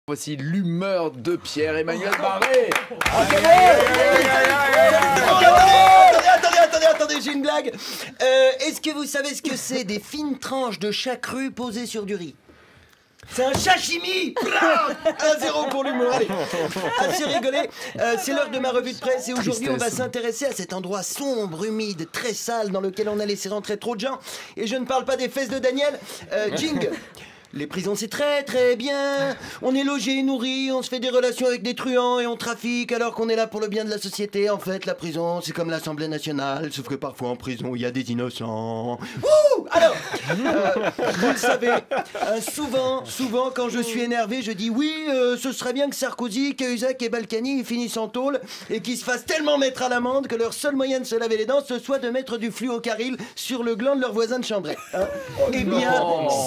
Voici l'humeur de Pierre-Emmanuel Barré. Attendez, j'ai une blague. Est-ce que vous savez ce que c'est des fines tranches de chat cru posées sur du riz? C'est un sashimi. 1-0 pour l'humour. Allez, assez rigolé. C'est l'heure de ma revue de presse et aujourd'hui on va s'intéresser à cet endroit sombre, humide, très sale dans lequel on a laissé rentrer trop de gens. Et je ne parle pas des fesses de Daniel. Jing. Les prisons c'est très très bien, on est logé, nourri, on se fait des relations avec des truands et on trafique alors qu'on est là pour le bien de la société. En fait la prison c'est comme l'Assemblée nationale, sauf que parfois en prison il y a des innocents. Ouh. Alors, vous le savez, souvent quand je suis énervé je dis oui, ce serait bien que Sarkozy, Cahuzac et Balkany finissent en tôle et qu'ils se fassent tellement mettre à l'amende que leur seul moyen de se laver les dents ce soit de mettre du fluocaril sur le gland de leur voisin de Chambray. Hein? Eh bien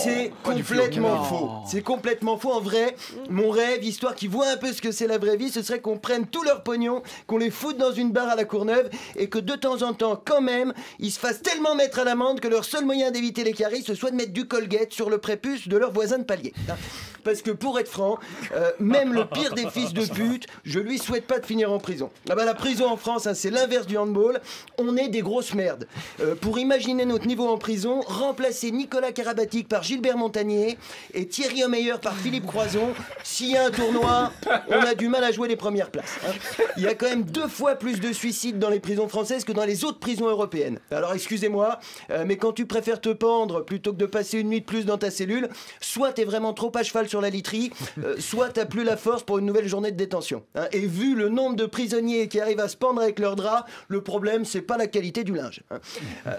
c'est complètement faux. C'est complètement faux. En vrai, mon rêve, histoire qu'ils voient un peu ce que c'est la vraie vie, ce serait qu'on prenne tout leur pognon, qu'on les foute dans une barre à la Courneuve et que de temps en temps, quand même, ils se fassent tellement mettre à l'amende que leur seul moyen d'éviter les caries, ce soit de mettre du Colgate sur le prépuce de leur voisin de palier. Parce que pour être franc, même le pire des fils de pute, je lui souhaite pas de finir en prison. Ah bah la prison en France, hein, c'est l'inverse du handball. On est des grosses merdes. Pour imaginer notre niveau en prison, remplacer Nicolas Karabatic par Gilbert Montagnier et Thierry Omeyer par Philippe Croison. S'il y a un tournoi, on a du mal à jouer les premières places. Hein. Il y a quand même 2 fois plus de suicides dans les prisons françaises que dans les autres prisons européennes. Alors excusez-moi, mais quand tu préfères te pendre plutôt que de passer une nuit de plus dans ta cellule, soit t'es vraiment trop à cheval sur la literie, soit t'as plus la force pour une nouvelle journée de détention. Hein. Et vu le nombre de prisonniers qui arrivent à se pendre avec leurs draps, le problème c'est pas la qualité du linge. Hein.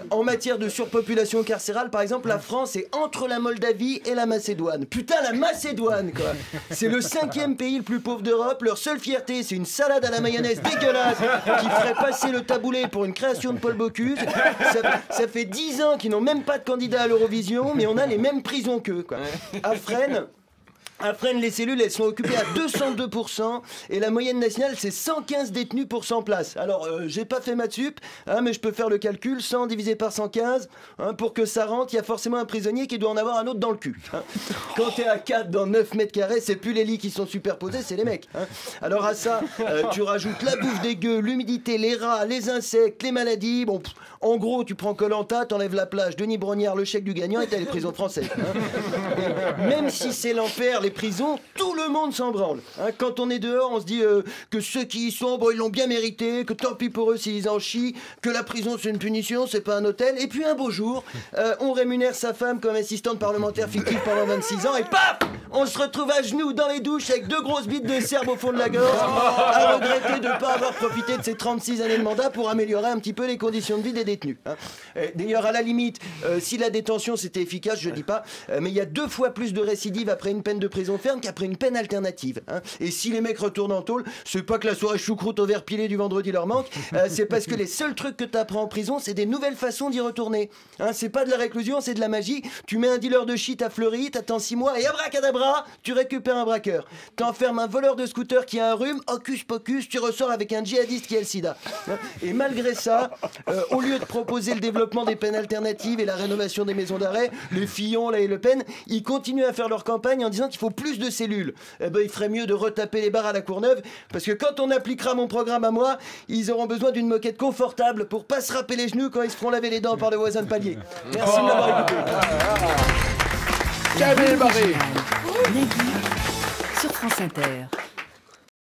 En matière de surpopulation carcérale, par exemple, la France est entre la Moldavie et la Macédoine. Putain, la Macédoine, quoi. C'est le 5e pays le plus pauvre d'Europe. Leur seule fierté, c'est une salade à la mayonnaise dégueulasse qui ferait passer le taboulet pour une création de Paul Bocuse. Ça fait 10 ans qu'ils n'ont même pas de candidat à l'Eurovision, mais on a les mêmes prisons qu'eux, quoi. À Fresnes, les cellules, elles sont occupées à 202% et la moyenne nationale, c'est 115 détenus pour 100 places. Alors, j'ai pas fait maths sup, hein, mais je peux faire le calcul, 100 divisé par 115, hein, pour que ça rentre, il y a forcément un prisonnier qui doit en avoir un autre dans le cul. Hein. Quand t'es à 4 dans 9 mètres carrés, c'est plus les lits qui sont superposés, c'est les mecs. Hein. Alors à ça, tu rajoutes la bouffe dégueu, l'humidité, les rats, les insectes, les maladies. Bon, en gros, tu prends Koh-Lanta, t'enlèves la plage, Denis Brognard, le chèque du gagnant et t'as les prisons françaises. Hein. Même si c'est l'enfer, les prisons, tout le monde s'en branle. Hein, quand on est dehors, on se dit que ceux qui y sont, bon, ils l'ont bien mérité, que tant pis pour eux s'ils en chient, que la prison c'est une punition, c'est pas un hôtel. Et puis un beau jour, on rémunère sa femme comme assistante parlementaire fictive pendant 26 ans et paf, on se retrouve à genoux dans les douches avec 2 grosses bites de Serbe au fond de la gorge, à regretter de ne pas avoir profité de ses 36 années de mandat pour améliorer un petit peu les conditions de vie des détenus. Hein. D'ailleurs, à la limite, si la détention c'était efficace, je dis pas, mais il y a 2 fois plus de récidives après une peine de prison ferme qu'après une peine alternative. Hein. Et si les mecs retournent en tôle, c'est pas que la soirée choucroute au verre pilé du vendredi leur manque, c'est parce que les seuls trucs que t'apprends en prison, c'est des nouvelles façons d'y retourner. Hein, c'est pas de la réclusion, c'est de la magie. Tu mets un dealer de shit à Fleury, t'attends 6 mois et abracadabra, tu récupères un braqueur. T'enfermes un voleur de scooter qui a un rhume, hocus pocus, tu ressors avec un djihadiste qui a le sida. Hein. Et malgré ça, au lieu de proposer le développement des peines alternatives et la rénovation des maisons d'arrêt, les Fillon là, et Le Pen, ils continuent à faire leur campagne en disant qu'il faut plus de cellules. Eh ben, il ferait mieux de retaper les barres à la Courneuve, parce que quand on appliquera mon programme à moi, ils auront besoin d'une moquette confortable pour pas se râper les genoux quand ils se feront laver les dents par le voisin de palier. Merci de m'avoir écouté. Pierre-Emmanuel Barré. Nagui sur France Inter.